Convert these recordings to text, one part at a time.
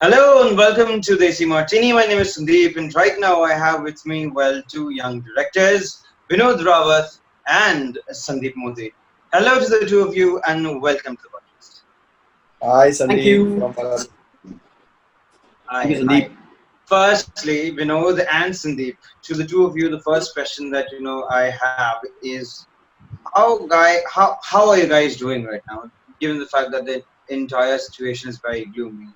Hello and welcome to Desi Martini. My name is Sandeep, and right now I have with me, two young directors, Vinod Rawat and Sandeep Modi. Hello to the two of you, and welcome to the podcast. Hi Thank Sandeep you. from Bharat. Thank you, Hi. Sandeep. Firstly, Vinod and Sandeep, to the two of you, the first question that I have is how are you guys doing right now? Given the fact that the entire situation is very gloomy,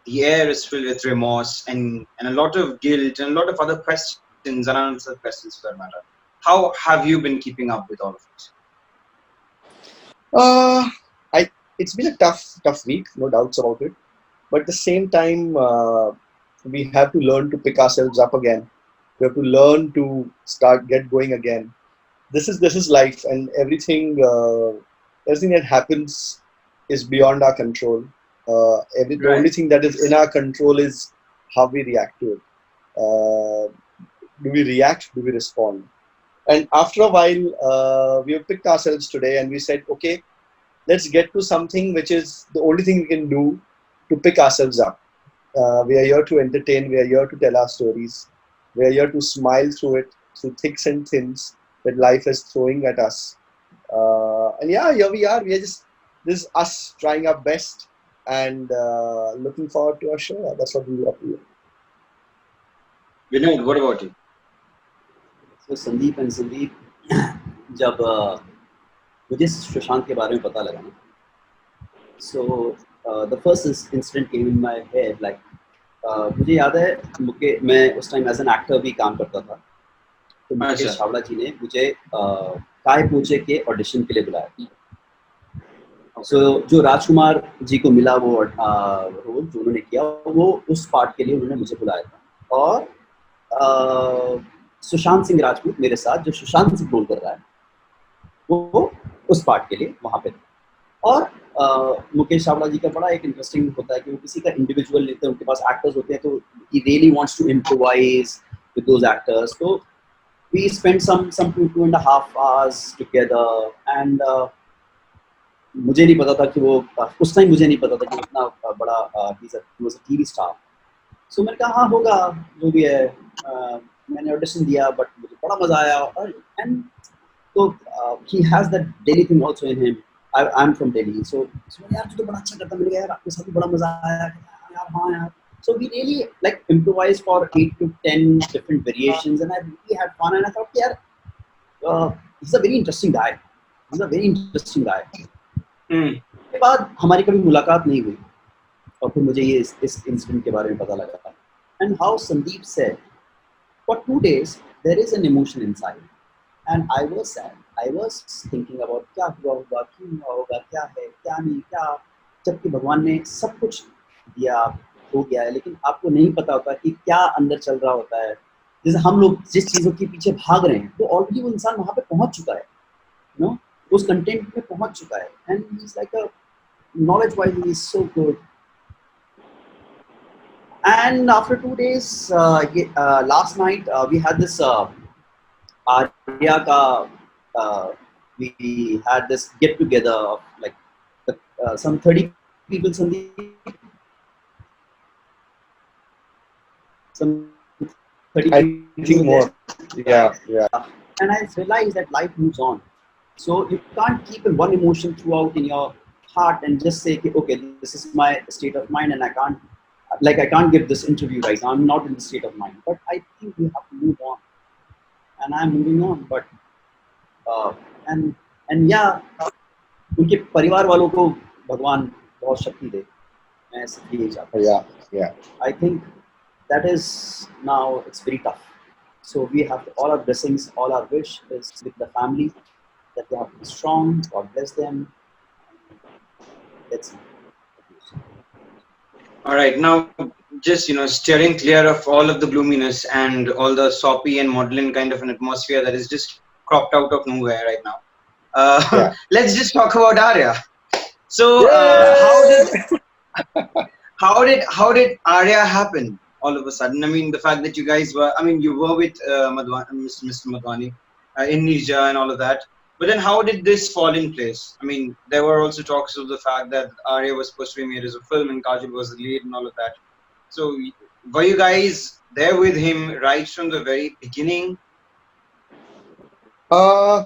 the air is filled with remorse and a lot of guilt and a lot of other questions, unanswered questions for that matter. How have you been keeping up with all of it? Uh, it's been a tough week, no doubts about it. But at the same time, we have to learn to pick ourselves up again. We have to learn to get going again. This is life, and everything that happens is beyond our control. The Right. only thing that is in our control is how we react to it. Uh, do we react? Do we respond? And after a while, we have picked ourselves today, and we said, okay, let's get to something which is the only thing we can do to pick ourselves up. We are here to entertain, we are here to tell our stories, we are here to smile through it, through thicks and thins that life is throwing at us. And yeah, here we are. We are just, this is us trying our best and looking forward to our show. That's what we are doing. Vinod, what about you? So Sandeep and Sandeep जब मुझे सुशांत के बारे में पता लगा ना so the first incident came in my head like मुझे याद है मैं उस टाइम एज एन एक्टर भी काम करता था तो मुकेश अच्छा. छावड़ा जी ने मुझे काय पूछे के ऑडिशन के लिए बुलाया सो जो राजकुमार जी को मिला वो रोल जो उन्होंने किया वो उस पार्ट के लिए उन्होंने मुझे बुलाया था और सुशांत सिंह राजपूत मेरे साथ जो सुशांत सिंह रोल कर रहा है वो उस पार्ट के लिए वहाँ पे था और मुकेश चावड़ा जी का बड़ा एक इंटरेस्टिंग होता है कि वो किसी का इंडिविजुअल लेते हैं उनके पास एक्टर्स होते हैं तो he really wants to improvise with those actors तो we spent some 2.5 hours together and मुझे नहीं पता था कि वो उस टाइम मुझे नहीं पता था कि इतना बड़ा he was a TV star सो मैंने कहा हाँ होगा जो भी है मैंने ऑडिशन दिया बट मुझे बड़ा मजा आया और एंड तो he has that Delhi thing also in him I'm from Delhi so यार तू तो बड़ा अच्छा करता मैंने कहा यार आपके साथ भी बड़ा मजा आया यार हाँ यार so we really like improvised for 8 to 10 different variations and I really had fun and I thought यार he's a very interesting guy के बाद हमारी कभी मुलाकात नहीं हुई और फिर मुझे ये इस इंसिडेंट के बारे में पता लगा and how Sandeep said for 2 days there is an emotion inside and I was thinking about क्या हुआ होगा क्यों हुआ होगा क्या है क्या नहीं क्या जबकि भगवान ने सब कुछ दिया हो गया है लेकिन आपको नहीं पता होता कि क्या अंदर चल रहा होता है जैसे हम लोग जिस चीज़ों के पीछे भाग रहे हैं तो ऑलरेडी वो इंसान वहाँ पे पहुँच चुका है यू नो उस कंटेंट में पहुँच चुका है and he is like a knowledge wise he is so good and after 2 days last night we had this Aarya ka we had this get together of like some 30 people some 30 I people think there more. Yeah. and I realized that life moves on so you can't keep in one emotion throughout in your heart and just say okay this is my state of mind and I can't give this interview right now I'm not in the state of mind but I think we have to move on and I'm moving on but uh, and yeah उनके परिवार वालों को भगवान बहुत शक्ति दे मैं यही चाहता हूँ Yeah. I think that is now it's very tough so we have all our blessings all our wish is with the family that they have to be strong God bless them let's see All right, now just steering clear of all of the gloominess and all the soppy and maudlin kind of an atmosphere that is just cropped out of nowhere right now. Yeah. Let's just talk about Arya. So, Yay! how did Arya happen all of a sudden? I mean, the fact that you guys were, I mean, you were with Mr. Madhwani in Nirja and all of that. But then, how did this fall in place? I mean, there were also talks of the fact that Arya was supposed to be made as a film and Kajal was the lead and all of that. So, were you guys there with him right from the very beginning? Uh,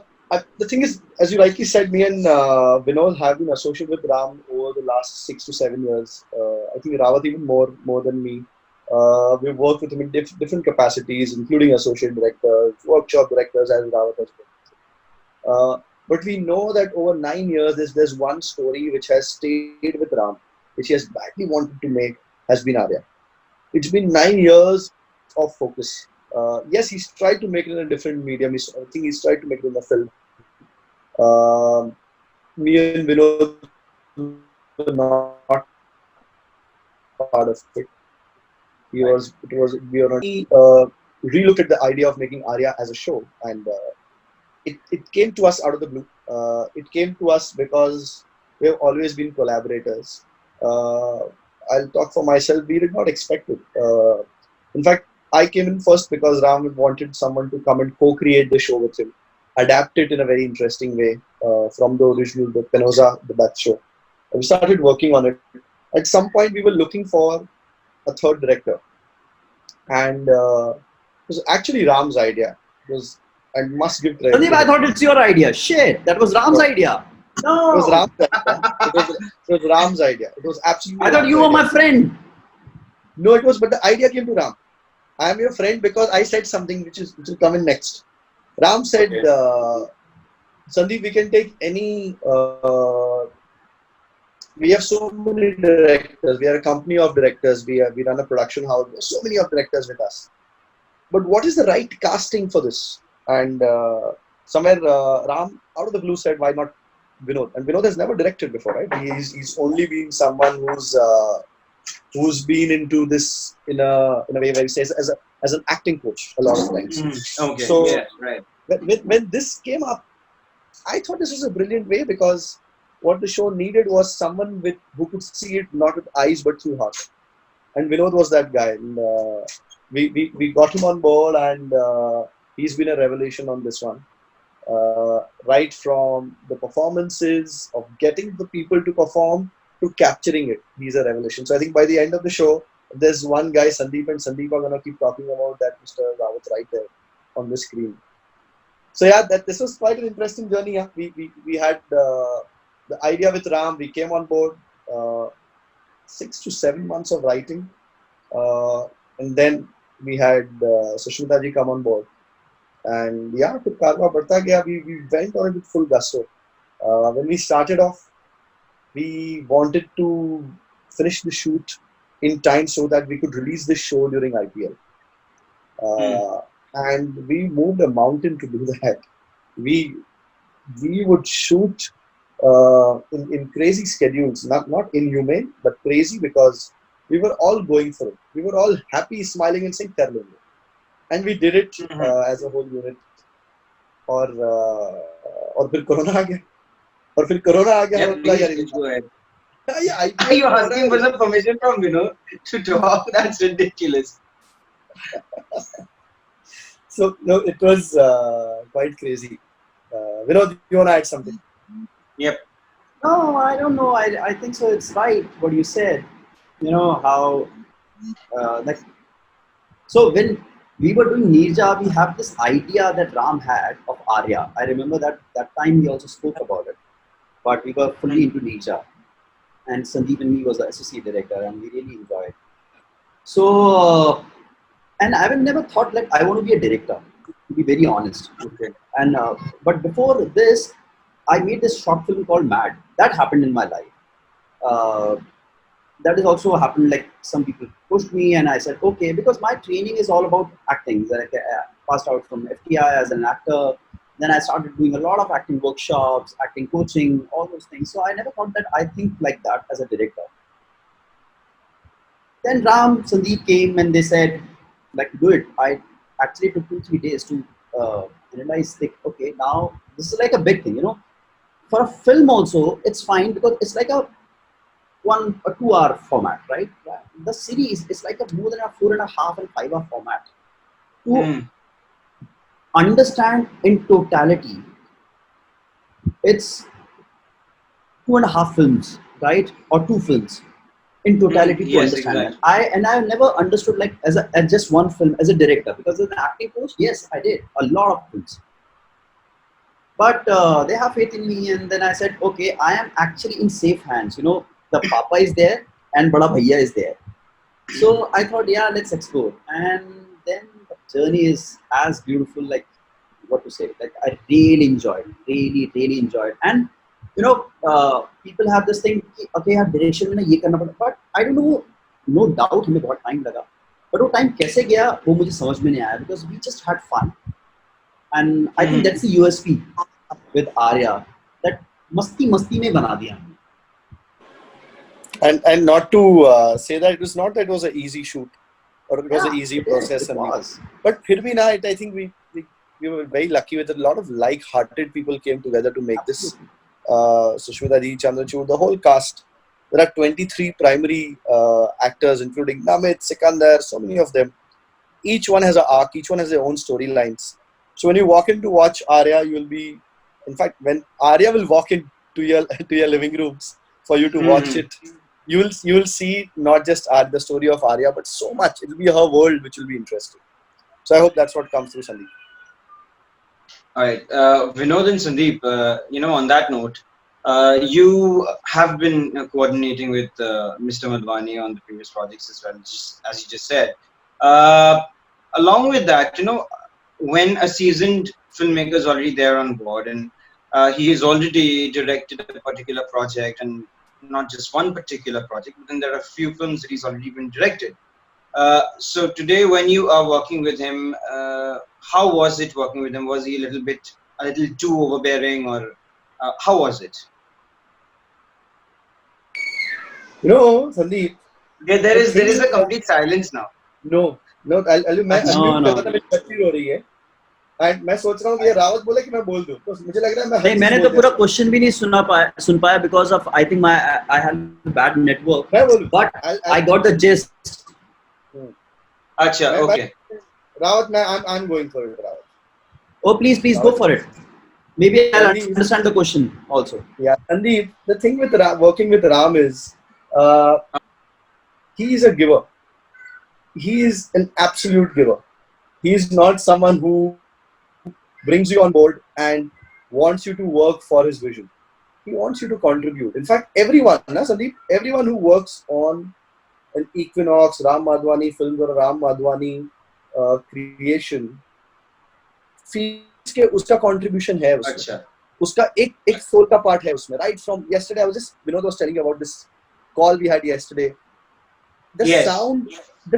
the thing is, as you rightly said, me and Vinod have been associated with Ram over the last 6 to 7 years. I think Rawat even more than me. We've worked with him in different capacities, including associate directors, workshop directors, as Rawat has been. But we know that over 9 years, there's one story which has stayed with Ram, which he has badly wanted to make, has been Arya. It's been 9 years of focus. Yes, he's tried to make it in a different medium. I think he's tried to make it in a film. Me and Vinod were not part of it. We were not. Relooked at the idea of making Arya as a show, and it came to us out of the blue. It came to us because we have always been collaborators. Uh, I'll talk for myself. We did not expect it. In fact, I came in first because Ram wanted someone to come and co-create the show with him, adapt it in a very interesting way from the original, the Penosa, the Beth show. And we started working on it. At some point, we were looking for a third director, and it was actually Ram's idea. It was, I must give credit Sandeep, to I him. thought it's your idea. Shit, that was Ram's No, idea. it was No, Ram's idea. It was Ram's idea. It was absolutely I thought Ram's you were idea. my friend. No, it was, but the idea came to Ram. I am your friend because I said something which will come in next. Ram said, Okay. Sandeep, we can take any. We have so many directors. We are a company of directors. We run a production house. There are so many of directors with us. But what is the right casting for this? And somewhere Ram, out of the blue, said, "Why not Vinod?" And Vinod has never directed before, right? He's only been someone who's been into this in a way where he says as an acting coach a lot of times. Okay. So Yeah. Right. when this came up, I thought this was a brilliant way because what the show needed was someone with who could see it not with eyes but through heart. And Vinod was that guy. And, we got him on board, and he's been a revelation on this one. Right from the performances of getting the people to perform to capturing it, he's a revelation. So I think by the end of the show, there's one guy, Sandeep, and Sandeep are gonna keep talking about that Mr. Rawat right there on the screen. So yeah, that this was quite an interesting journey. Yeah. We had the idea with Ram. We came on board. 6 to 7 months of writing, and then we had Sushmita ji come on board. And yeah, to Karma Barta Gaya, we went on it with full gusto. When we started off, we wanted to finish the shoot in time so that we could release this show during IPL. And we moved a mountain to do that. We we would shoot in crazy schedules, not inhumane, but crazy because we were all going for it. We were all happy, smiling, and saying, "Kar lenge." And we did it as a whole unit. और फिर corona आ गया और फिर corona आ गया Yeah. बोला यार Please go ahead. ये Are IPL you तो हो रहा asking for है some permission from Vinod to talk? That's ridiculous. so no it was quite crazy. Vinod, you want to add something? Yep. No, I don't know. I think so. It's right what you said. You know how like so when we were doing Nirja, we have this idea that Ram had of Aarya. I remember that time we also spoke about it, but we were fully into Nirja, and Sandeep and me was the associate director, and we really enjoyed. So and I have never thought like I want to be a director. To be very honest, Okay. and but before this, I made this short film called Mad. That happened in my life. Uh, that is also happened like some people pushed me and I said okay because my training is all about acting. Like I passed out from FTI as an actor. Then I started doing a lot of acting workshops, acting coaching, all those things. So I never thought that I think like that as a director. Then Ram, Sandeep came and they said like do it. I actually took 2 3 days to analyze like okay now this is like a big thing, you know. For a film also it's fine because it's like a 1 or 2 hour format, right? The series is like a more than a 4.5 and 5 hour format. To Mm. understand in totality it's 2.5 films, right, or 2 films in totality to Yes, understand that. exactly. I've never understood like as just one film as a director, because as an acting coach, yes, I did a lot of films, but they have faith in me, and then I said, okay, I am actually in safe hands. The papa is there and Bada Bhaiya is there. So I thought, yeah, let's explore. And then the journey is as beautiful, like what to say. Like I really, really enjoyed. And people have this thing, कि, okay, यार direction में ना ये करना पड़ता, but I don't know, no doubt हमें बहुत time लगा. But वो time कैसे गया वो मुझे समझ में नहीं आया, because we just had fun. And I think that's the USP with Aarya, that मस्ती मस्ती में बना दिया हमने. And not to say that it was not that it was an easy shoot or it was an Yeah, easy it is. process, It and was. but फिर भी ना, I think we were very lucky with it. A lot of like-hearted people came together to make this. Absolutely. Sushmita Ji, Chandrachud, the whole cast. There are 23 primary actors, including Namit, Sikandar, so many of them. Each one has an arc. Each one has their own storylines. So when you walk in to watch Aarya, you will be, in fact, when Aarya will walk into your to your living rooms for you to watch it, you will see not just the story of Aarya, but so much. It will be her world, which will be interesting. So I hope that's what comes through, Sandeep. All right, Vinod and Sandeep. On that note, you have been coordinating with Mr. Madhwani on the previous projects as well, just, as you just said. Uh, Along with that, when a seasoned filmmaker is already there on board and he has already directed a particular project, and not just one particular project, but then there are a few films that he's already been directed. So today, when you are working with him, how was it working with him? Was he a little too overbearing, or how was it? Sandeep, There the is thing a complete silence now. no, no, मैं अच्छा, No, unmute कर no. रहा था, मेरी बच्ची रो रही है and मैं सोच रहा हूँ कि ये रावत बोले कि मैं बोल दूँ, तो मुझे लग रहा है मैं हर नहीं, चीज मैंने बोल तो पूरा जाता क्वेश्चन भी नहीं सुन पाया because of I think I had bad network, मैं बोलूँ but I'll I got the gist. अच्छा, मैं okay. रावत मैं I'm going for it, Rawat. Oh, please go Rawat. for it. Maybe I'll Sandeep, understand the question also. yeah, Sandeep, the thing with working with Ram is uh, he is a giver. He is an absolute giver. He is not someone who brings you on board and wants you to work for his vision. He wants you to contribute. In fact, everyone, Sandeep, everyone who works on an Equinox, Ram Madhwani films or Ram Madhwani creation feels के उसका contribution है उसमें. अच्छा. उसका एक soul का part है उसमें. Right from yesterday, Vinod was telling you about this call we had yesterday. The Yes.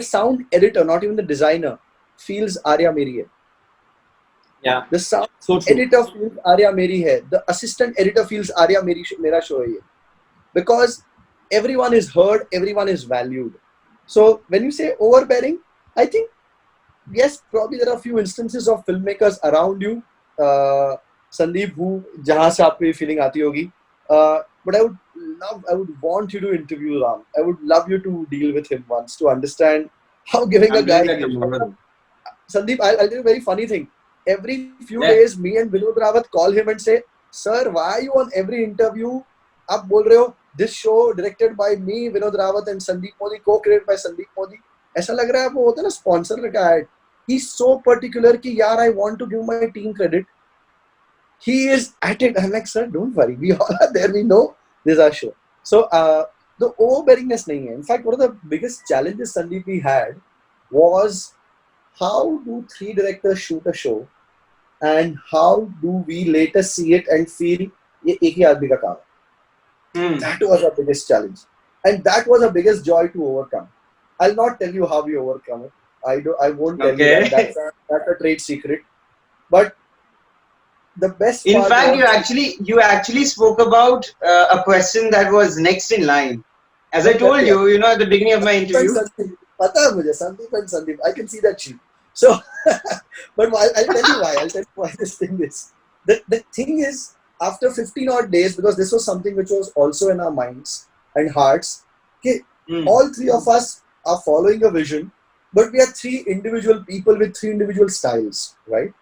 sound editor, not even the designer, feels Aarya Meri hai. Yeah, The sound so true. editor feels Aarya Meri hai. The assistant editor feels Aarya Meri mera show hai ye. Because everyone is heard, everyone is valued. So when you say overbearing, I think yes, probably there are a few instances of filmmakers around you, Sandeep, who जहाँ से आपको ये feeling आती होगी. But I would want you to interview Ram. I would love you to deal with him once to understand how giving a I'm doing guy that he is. tomorrow. Sandeep, I'll tell you a very funny thing. Every few Yeah. days, me and Vinod Rawat call him and say, "Sir, why are you on every interview? आप बोल रहे हो this show directed by me, Vinod Rawat and Sandeep Modi, co-created by Sandeep Modi." ऐसा लग रहा है वो होता है ना sponsor का ad. He's so particular कि यार I want to give my team credit. He is at it. I'm like, sir, don't worry. We all are there. We know this is our show. So the overbearingness nahi hai. In fact, one of the biggest challenges Sandeep we had was how do 3 directors shoot a show and how do we later see it and feel ये एक ही आदमी का काम है. That was our biggest challenge, and that was our biggest joy to overcome. I'll not tell you how we overcome it. I won't tell you that. Okay. That's a trade secret. But the best In part fact, was you actually spoke about a question that was next in line. As I मैंने कर told दिया. you, at the beginning of my interview. पता है मुझे Sandeep and Sandeep. I can see that sheet. So, but I'll tell you why. I'll tell you why this thing is. The thing is, after 15 odd days, because this was something which was also in our minds and hearts, okay, all 3 of us are following a vision, but we are 3 individual people with 3 individual styles, right?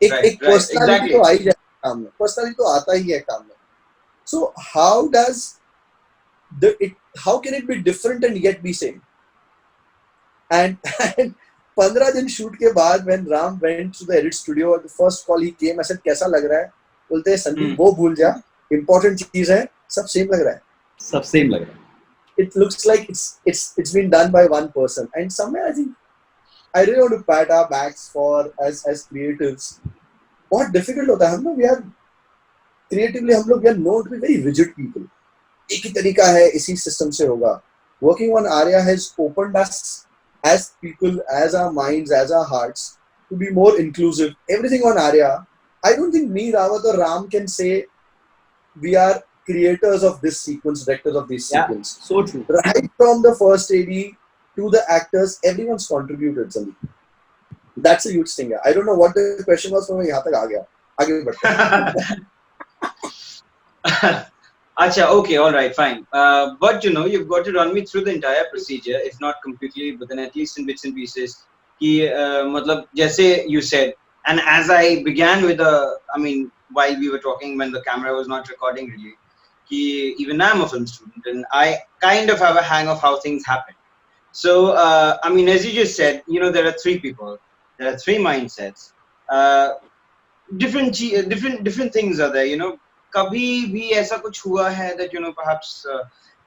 एक Right, personality exactly. तो आ ही जाए काम में, personality तो आता ही है काम में. So how does how can it be different and yet be same? And, and 15 दिन shoot के बाद when Ram went to the edit studio, the first call he came, I said कैसा लग रहा है? बोलते हैं संदीप वो भूल जा, important चीज है, सब same लग रहा है. सब same लग रहा है. It looks like it's been done by one person, and somewhere I think I really want to pat our backs for as creatives. बहुत difficult होता है हम लोग, we are creatively हम लोग we are known to be very rigid people. एक ही तरीका है, इसी system से होगा. Working on Aarya has opened us as people, as our minds, as our hearts, to be more inclusive. Everything on Aarya, I don't think me, Rawat or Ram can say we are creators of this sequence, directors of this sequence. So true. Right from the first AD to the actors, everyone's contributed, Sandeep. That's a huge thing. I don't know what the question was, but यहाँ तक आ गया. आगे बढ़ते हैं. Acha, okay, all right, fine. But you've got to run me through the entire procedure, if not completely, but then at least in bits and pieces. कि मतलब जैसे you said, and as I began with while we were talking when the camera was not recording really, कि even I'm a film student and I kind of have a hang of how things happen. So as you just said, there are three people, there are three mindsets, different things are there, कभी भी ऐसा कुछ हुआ है that perhaps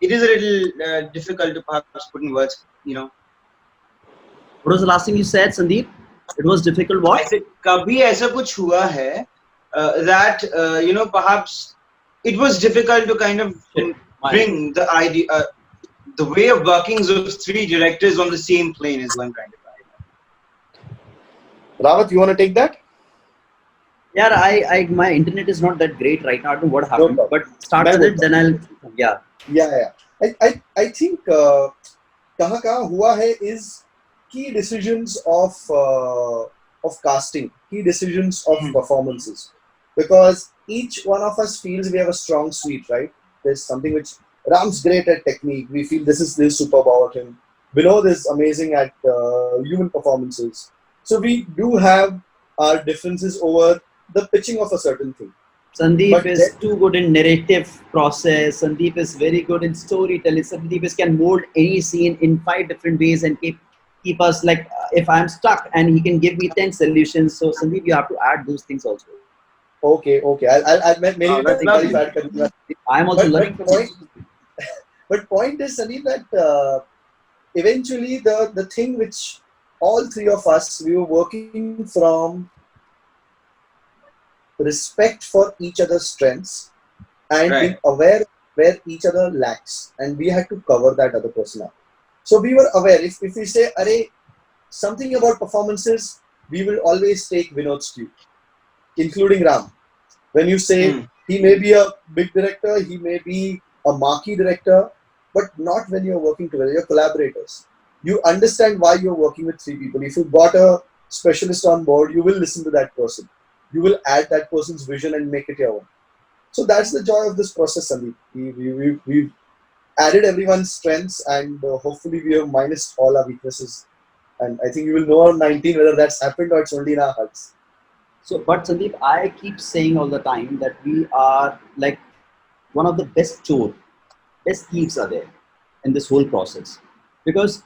it is a little difficult to perhaps put in words. What was the last thing you said, Sandeep? It was difficult. What? I said कभी ऐसा कुछ हुआ है that perhaps it was difficult to kind of bring the idea, the way of workings of three directors on the same plane is one kind of. Rawat, you want to take that? Yeah, I my internet is not that great right now. I don't know what happened, but start with it, then I'll. Yeah. I think कहाँ हुआ है is key decisions of casting, key decisions of performances, because each one of us feels we have a strong suite, right? There's something which Ram's great at technique. We feel this is super about him. Vinod is amazing at human performances. So we do have our differences over the pitching of a certain thing. Sandeep is too good in narrative process. Sandeep is very good in storytelling. Sandeep can mold any scene in 5 different ways and keep us like, if I'm stuck, and he can give me 10 solutions. So Sandeep, you have to add those things also. Okay. I'll maybe I am also learning from it. But point is, Sandeep, that eventually the thing which all three of us, we were working from respect for each other's strengths and being aware where each other lacks, and we had to cover that other person up. So we were aware. If we say, "Arey, something about performances," we will always take Vinod's cue, including Ram. When you say he may be a big director, he may be a marquee director, but not when you're working together. You're collaborators. You understand why you're working with three people. If you've got a specialist on board, you will listen to that person. You will add that person's vision and make it your own. So that's the joy of this process, Sandeep. We've added everyone's strengths, and hopefully we have minus all our weaknesses. And I think we will know on 19 whether that's happened or it's only in our hearts. So, but Sandeep, I keep saying all the time that we are like one of the best thieves are there in this whole process. Because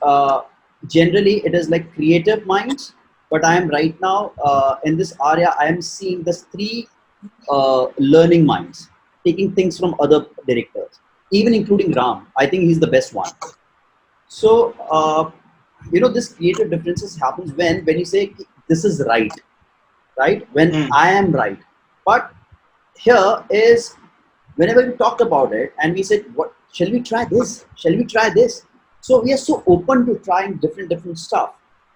generally it is like creative minds, but I am right now in this area, I am seeing this three learning minds, taking things from other directors, even including Ram. I think he's the best one. So, this creative differences happens when you say this is right? When I am right. But here is, whenever we talked about it and we said, what shall we try this? Shall we try this? So we are so open to trying different stuff.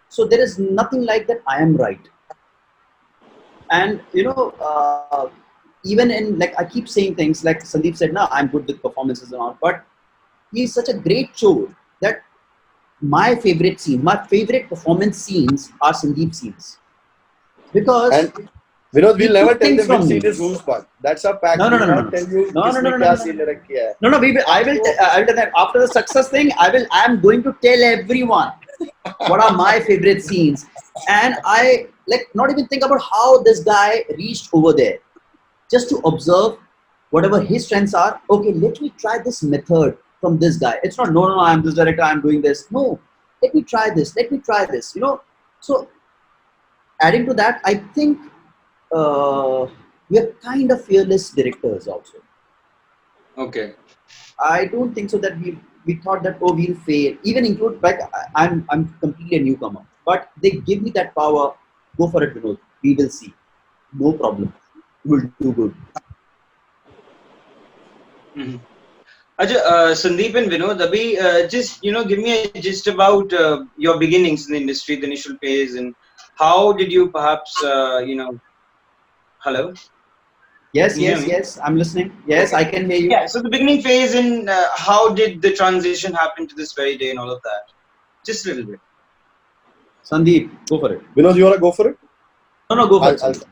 So there is nothing like that I am right. And even in, like, I keep saying things like Sandeep said, no, I'm good with performances and all, but he's such a great show that my favorite performance scenes are Sandeep scenes. Because and Vinod, we'll never tell them which scene is whose part. That's our pact. No. Tell you No. I will tell them after the success thing. I am going to tell everyone what are my favorite scenes, and I like not even think about how this guy reached over there, just to observe whatever his strengths are, okay, let me try this method from this guy. It's not, no, I'm this director, I'm doing this. No, let me try this, let me try this, So adding to that, I think we are kind of fearless directors also. Okay. I don't think so that we thought that, oh, we'll fail. Even include, like, I'm completely a newcomer, but they give me that power. Go for it, Vinod. We will see. No problem. We'll do good. Mhm. Acha, Sandeep and Vinod, abhi, just give me a gist about your beginnings in the industry, the initial phase, and how did you perhaps hello, Yes, can you hear yes, me? yes. I'm listening. Yes, Okay. I can hear you. Yeah. So the beginning phase and how did the transition happen to this very day and all of that? Just a little bit. Sandeep, go for it. Vinod, you wanna go for it? No, no, go for it, I'll Sandeep.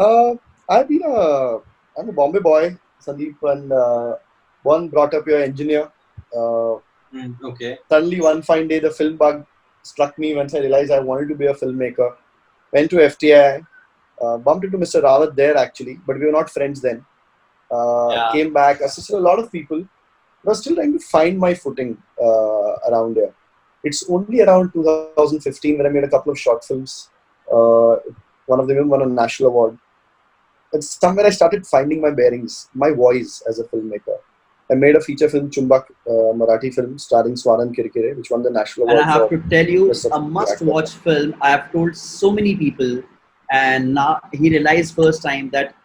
Uh, I've been I'm a Bombay boy, Sandeep, and born brought up here, engineer. Uh, Okay. Suddenly, one fine day, the film bug struck me once I realized I wanted to be a filmmaker. Went to FTI, bumped into Mr. Rawat there actually, but we were not friends then. Yeah. Came back, assisted a lot of people, but I was still trying to find my footing around here. It's only around 2015 when I made a couple of short films. Uh, One of them even won a national award. It's somewhere I started finding my bearings, my voice as a filmmaker. I made a feature film, Chumbak, Marathi film starring Swanand Kirkire, which won the national And I award have for to tell you, best of a actor. must-watch film. I have told so many people, and now he realized first time that,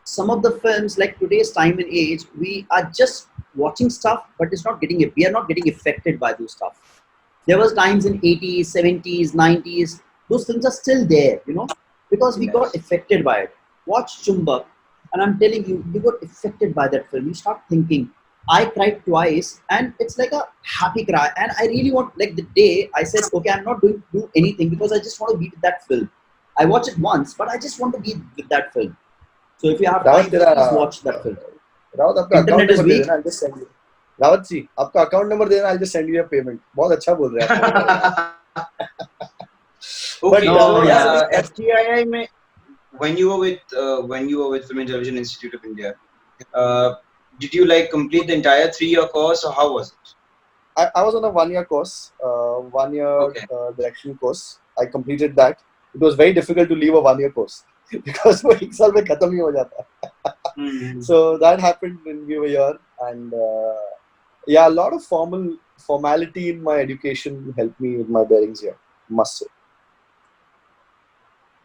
some of the films, like today's time and age, we are just watching stuff, but it's not getting it. We are not getting affected by those stuff. There was times in 80s, 70s, 90s. Those films are still there, because we got Yes. affected by it. Watch Chumbak, and I'm telling you, you got affected by that film. You start thinking. I cried twice, and it's like a happy cry. And I really want, like, the day I said, okay, I'm not going to do anything because I just want to be with that film. I watched it once, but I just want to be with that film. So if you have Rawat time, तेरा please watch that film. Rawat आपका account Internet is number they weak. देना, I'll just send you. Rawat ji, आपका account number देना, I'll just send you a payment. बहुत अच्छा बोल रहे हैं आप मेरे को. But Okay. No, So yeah, yeah. Sandeep, FTII when you were with Film and Television Institute of India, uh, did you like complete the entire 3-year course or how was it? I was on a 1 year course, 1 year Okay. direction course. I completed that. It was very difficult to leave a 1 year course because वो एक साल में खत्म ही हो जाता है. Hmm. So that happened when we were here, and yeah, a lot of formality in my education helped me with my bearings here. Must say.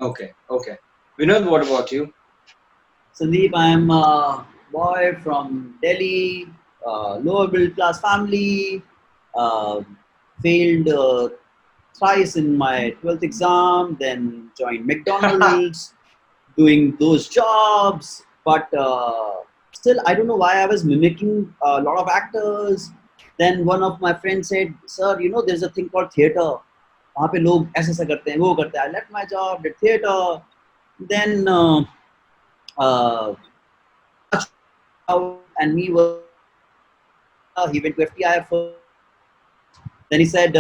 Okay. Okay. Vinod, what about you? Sandeep, I'm a boy from Delhi, lower middle class family, uh, failed thrice in my 12th exam, then joined McDonald's, doing those jobs. But still, I don't know why I was mimicking a lot of actors. Then one of my friends said, "Sir, there's a thing called theater. वहाँ पे लोग ऐसा ऐसा करते हैं, वो करते हैं." I left my job, did theater. Then uh, and me were he went to FTI first. Then he said,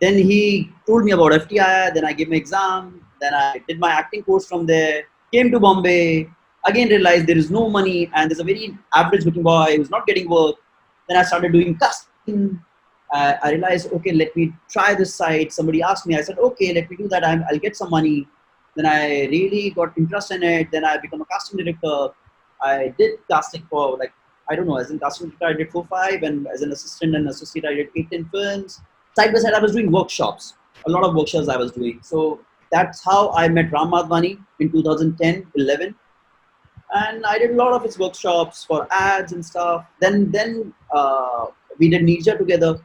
then he told me about FTI. Then I gave my exam. Then I did my acting course from there. Came to Bombay. Again realized there is no money and there's a very average looking boy who's not getting work. Then I started doing casting. I realized, okay, let me try this site. Somebody asked me. I said, okay, let me do that. I'll get some money. Then I really got interest in it. Then I become a casting director. I did casting for, like, I don't know, as an casting director I did 4-5, and as an assistant and associate I did 8-10 films. Side by side I was doing workshops. A lot of workshops I was doing. So that's how I met Ram Madhvani in 2010-11, and I did a lot of his workshops for ads and stuff. Then we did Ninja together.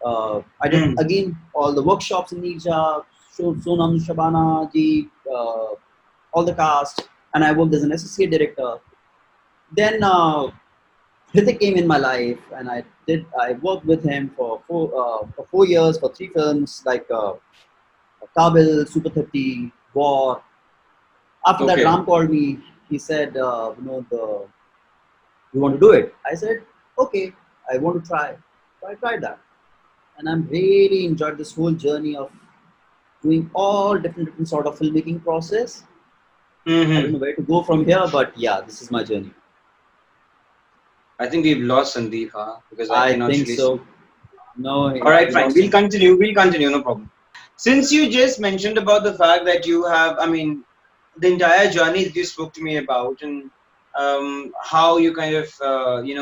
I did Hmm. again all the workshops in Ninja, Sonam Shabana ji, all the cast, and I worked as an associate director. Then Hrithik came in my life, and I worked with him for 4 years for 3 films like Kabil, Super 30, War. After that, Okay. Ram called me. He said, "You want to do it?" I said, "Okay, I want to try." So I tried that, and I'm really enjoyed this whole journey of doing all different sort of filmmaking process. I don't know where to go from here, but yeah, this is my journey. I think we've lost Sandeep, huh? Because I I cannot think really see. so. No, All right, we fine. lost We'll him. continue. We'll continue. No problem. Since you just mentioned about the fact that you have, I mean, the entire journey that you spoke to me about, and how you kind of,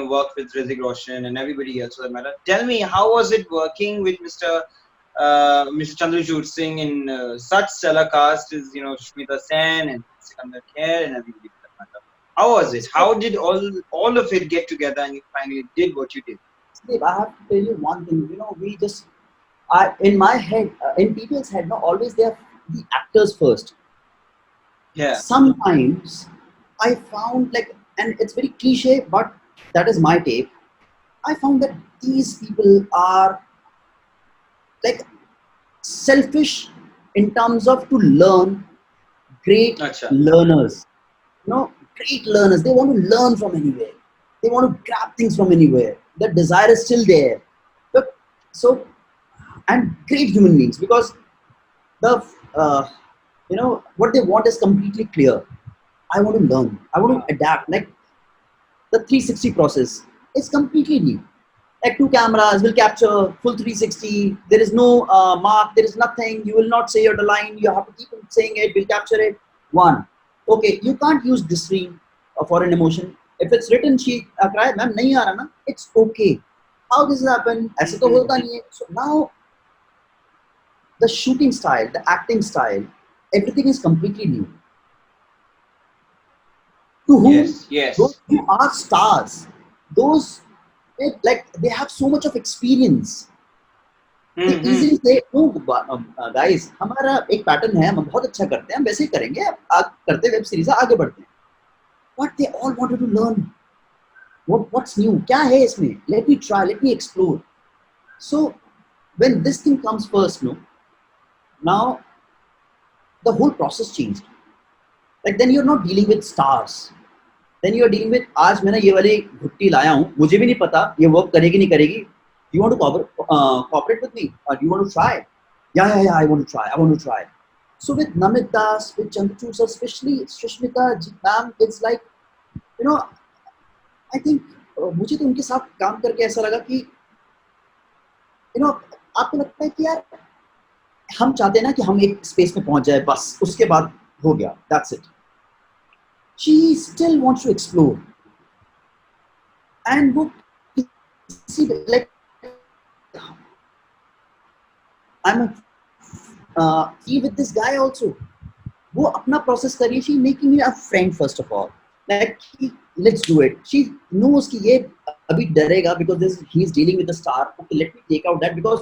worked with Hrithik Roshan and everybody else for that matter. Tell me, how was it working with Mr. Chandrachud Singh in such stellar cast as Shmita Sen and Sikandar Khair and everybody for that matter? How was it? So, How did all of it get together and you finally did what you did? Steve, I have to tell you one thing. We just, in my head, in people's head, no, always they are the actors first. Yeah. Sometimes I found like, and it's very cliche, but that is my take. I found that these people are like selfish in terms of to learn, great Acha. learners. Great learners. They want to learn from anywhere. They want to grab things from anywhere. The desire is still there. But so and great human beings because the what they want is completely clear. I want to learn. I want to adapt. Like the 360 process is completely new. Like two cameras will capture full 360. There is no mark. There is nothing. You will not say your line. You have to keep saying it. We'll capture it. One. Okay, you can't use this screen for an emotion. If it's written, she cry, ma'am, nahi aa raha na. It's okay. How this has happened? ऐसे तो होता नहीं है. So now the shooting style, the acting style, everything is completely new. To whom Yes, those yes. who are stars, those they have so much of experience. They Mm-hmm. easily say, no, guys, हमारा एक pattern है, हम बहुत अच्छा करते हैं, हम वैसे ही करेंगे, आप करते वेब सीरीज आगे बढ़ते हैं. But they all wanted to learn what's new, क्या है इसमें? Let me try, let me explore. So when this thing comes first, no, now the whole process changed. Like then you're not dealing with stars. Then you're dealing with आज मैंने ये वाली घुट्टी लाया हूँ, मुझे भी नहीं पता ये वर्क करेगी नहीं करेगी. You want to cooperate with me or do you want to try? Yeah, I want to try. I want to try. So with Namit Das, with Chandrachud sir, especially Sushmita ji ma'am, it's like, you know, I think मुझे तो उनके साथ काम करके ऐसा लगा कि आपको लगता है कि यार हम चाहते हैं ना कि हम एक स्पेस में पहुंच जाए बस उसके बाद हो गया, that's it. She still wants to explore and वो किसी like I'm see with this guy also. वो अपना process कर रही है. She making me a friend first of all. Like let's do it. She knows कि ये अभी डरेगा because he is dealing with the star. Okay, let me take out that because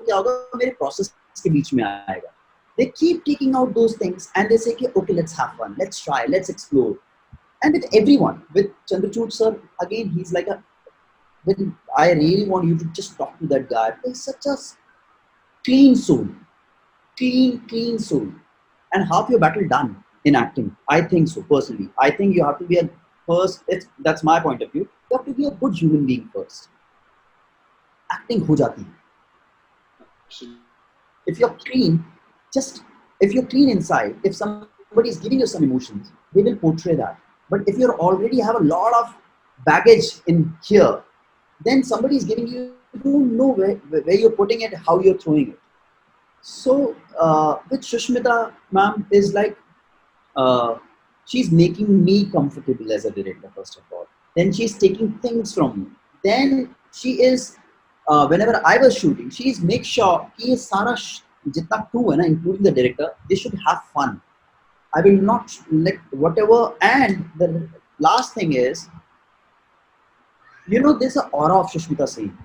क्या होगा मेरे process के बीच में आएगा. They keep taking out those things and they say कि okay, let's have fun, let's try, let's explore. And with everyone, with Chandrachud sir, again he's like when I really want you to just talk to that guy. He's such a clean soul. Clean soul. And half your battle done in acting. I think so, personally. I think you have to be that's my point of view. You have to be a good human being first. Acting ho jati hai. If you're clean, if you're clean inside, if somebody is giving you some emotions, they will portray that. But if you already have a lot of baggage in here, then somebody is giving you don't know where you're putting it, how you're throwing it. So with Sushmita ma'am is like she's making me comfortable as a director first of all. Then she's taking things from me. Then she is whenever I was shooting, she's make sure कि ये सारा जितना crew है ना, including the director, they should have fun. I will not like whatever. And the last thing is, there's an aura of Sushmita Singh.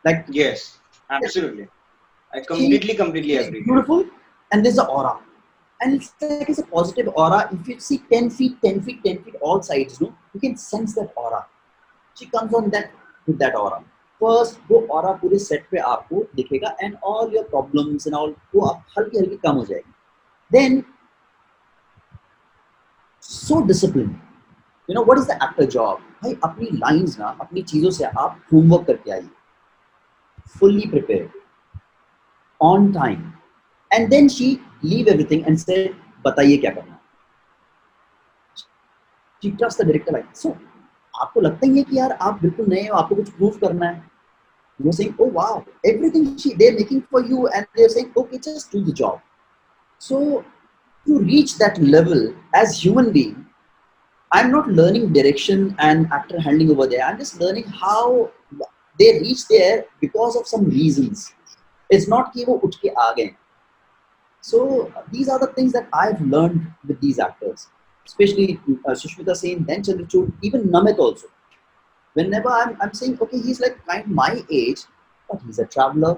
Like Yes, absolutely. I she completely is agree. beautiful, and there's an aura. And it's like it's a positive aura. If you see 10 feet, 10 feet, 10 feet, all sides, no, you can sense that aura. She comes on that with that aura. First, वो aura पूरे set पे आपको दिखेगा and all your problems and all वो हल्की हल्की कम हो जाएगी. Then, so disciplined. What is the actor job? भाई अपनी lines ना, अपनी चीजों से आप homework करके आइए. Fully prepared, on time. And then she leave everything and said, बताइए क्या करना. she trusts the director like so. आपको लगता ही है कि यार आप बिल्कुल नए हो, आपको कुछ प्रूव करना है. You're saying, oh wow, everything they're making for you, and they're saying, okay, just do the job. So to reach that level as human being, I'm not learning direction and actor handling over there. I'm just learning how they reach there because of some reasons. It's not कि वो उठ के आ गए. So these are the things that I've learned with these actors, especially Sushmita Sen, then Chandrachud, even Namit also. Whenever I'm saying, okay, he's like kind my age, but he's a traveler.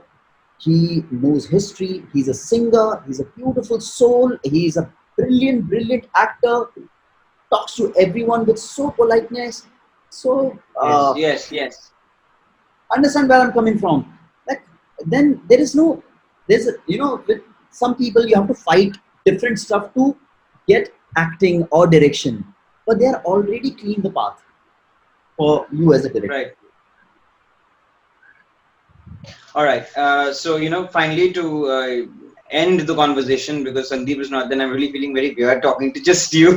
He knows history. He's a singer. He's a beautiful soul. He's a brilliant, brilliant actor. Talks to everyone with so politeness. So Yes. understand where I'm coming from. Like then with some people you have to fight different stuff to get acting or direction, but they are already clean the path for you as a director. Right. All right. So, finally to end the conversation, because Sandeep is not, then I'm really feeling very weird talking to just you.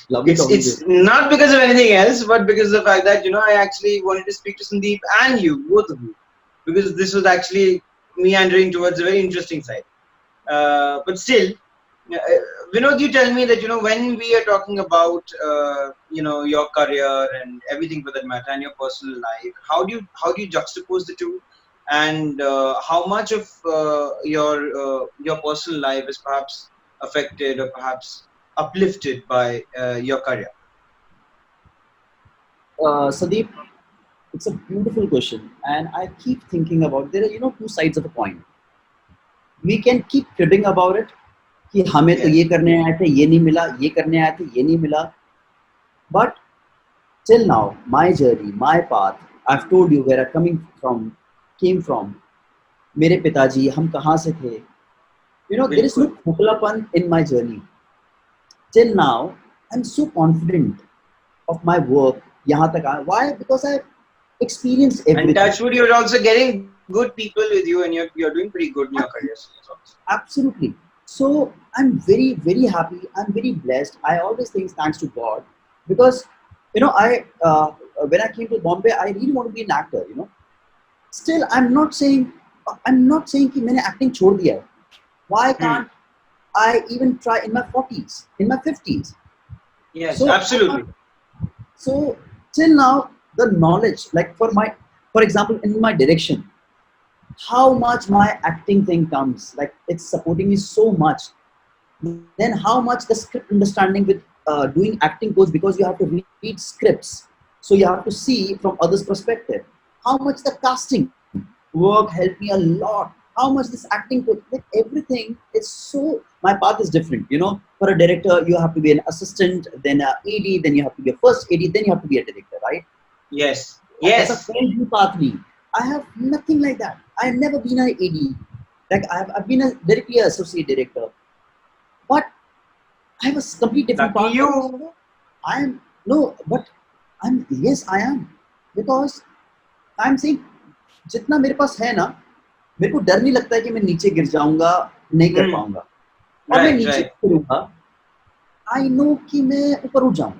Lovely It's not because of anything else, but because of the fact that, I actually wanted to speak to Sandeep and you, both of you, because this was actually meandering towards a very interesting side. But still, Vinod, you tell me that, when we are talking about, your career and everything for that matter and your personal life, how do you juxtapose the two? And how much of your personal life is perhaps affected or perhaps uplifted by your career? Sandeep, it's a beautiful question, and I keep thinking about there are two sides of a coin. We can keep cribbing about it कि हमें तो Yes. ये करने आए थे ये नहीं मिला, ये करने आए थे ये नहीं मिला. But till now, my journey, my path, I've told you where I came from. मेरे पिताजी हम कहाँ से थे? There is no बिल्कुल. खोखलापन in my journey. Till now, I'm so confident of my work. यहाँ तक आया. Why? Because I experienced And everything. touchwood, you're also getting good people with you, and you're doing pretty good in your career. So Absolutely. So I'm very, very happy. I'm very blessed. I always think thanks to God because I when I came to Bombay, I really want to be an actor. Still, I'm not saying कि मैंने acting छोड़ दिया है. Why can't I even try in my 40s, in my 50s? yes, So absolutely. so till now, the knowledge, like for example, in my direction, how much my acting thing comes, like it's supporting me so much. Then how much the script understanding with doing acting goes because you have to read scripts, so you have to see from others' perspective. How much the casting work helped me a lot. How much this acting could, like everything is so. My path is different. For a director, you have to be an assistant, then a AD, then you have to be a first AD, then you have to be a director, right? Yes, As a yes. friend path me. I have nothing like that. I have never been an AD. Like I've been directly an associate director. But I have a complete different Lucky path. you. I am no, but yes, I am. Because I'm saying जितना मेरे पास है ना, मेरे को डर नहीं लगता है कि मैं नीचे गिर जाऊंगा, नहीं कर पाऊंगा. और मैं Right, नीचे right. गिरूंगा, I know कि मैं ऊपर उठ जाऊं.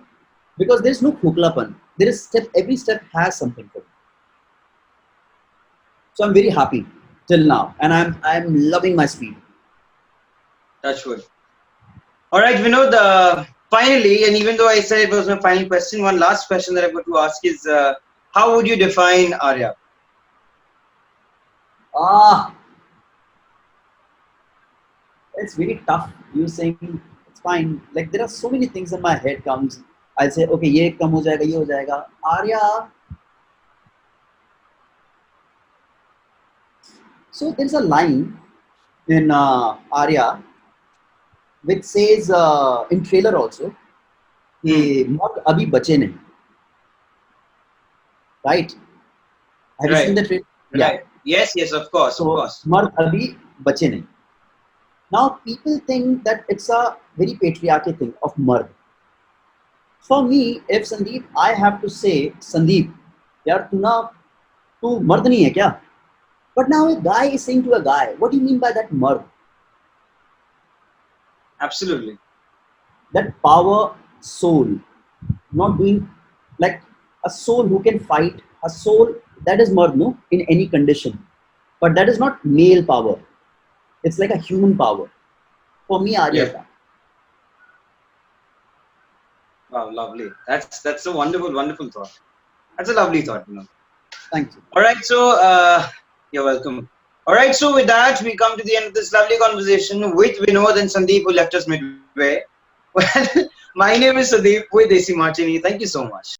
Because there is no खोखलापन. There is every step has something for me. So I'm very happy till now, and I'm loving my speed. Touch wood. All right, Vinod. Finally, and even though I said it was my final question, one last question that I've got to ask is, how would you define Aarya? Ah, it's very tough. You saying it's fine. Like there are so many things in my head comes. I'll say, okay, ये कम हो जाएगा, ये हो जाएगा. Aarya. So there's a line in Aarya which says in trailer also, कि मौत अभी बचे नहीं. Right? Have you seen Right, the trailer? Yeah. right. Yes, of course, of So course. मर्द अभी बचे नहीं. Now people think that it's a very patriarchal thing of mard. For me, if Sandeep, I have to say, Sandeep, यार तू मर्द नहीं है क्या? But now a guy is saying to a guy, what do you mean by that mard? Absolutely. that power soul, not doing like a soul who can fight, a soul that is mard, no, in any condition. But that is not male power. It's like a human power. For me, Arya is Yeah. that. Wow, lovely. That's a wonderful, wonderful thought. That's a lovely thought, you know. Thank you. All right, so you're welcome. All right, so with that, we come to the end of this lovely conversation with Vinod and Sandeep, who left us midway. Well, my name is Sandeep with Desi Martini. Thank you so much.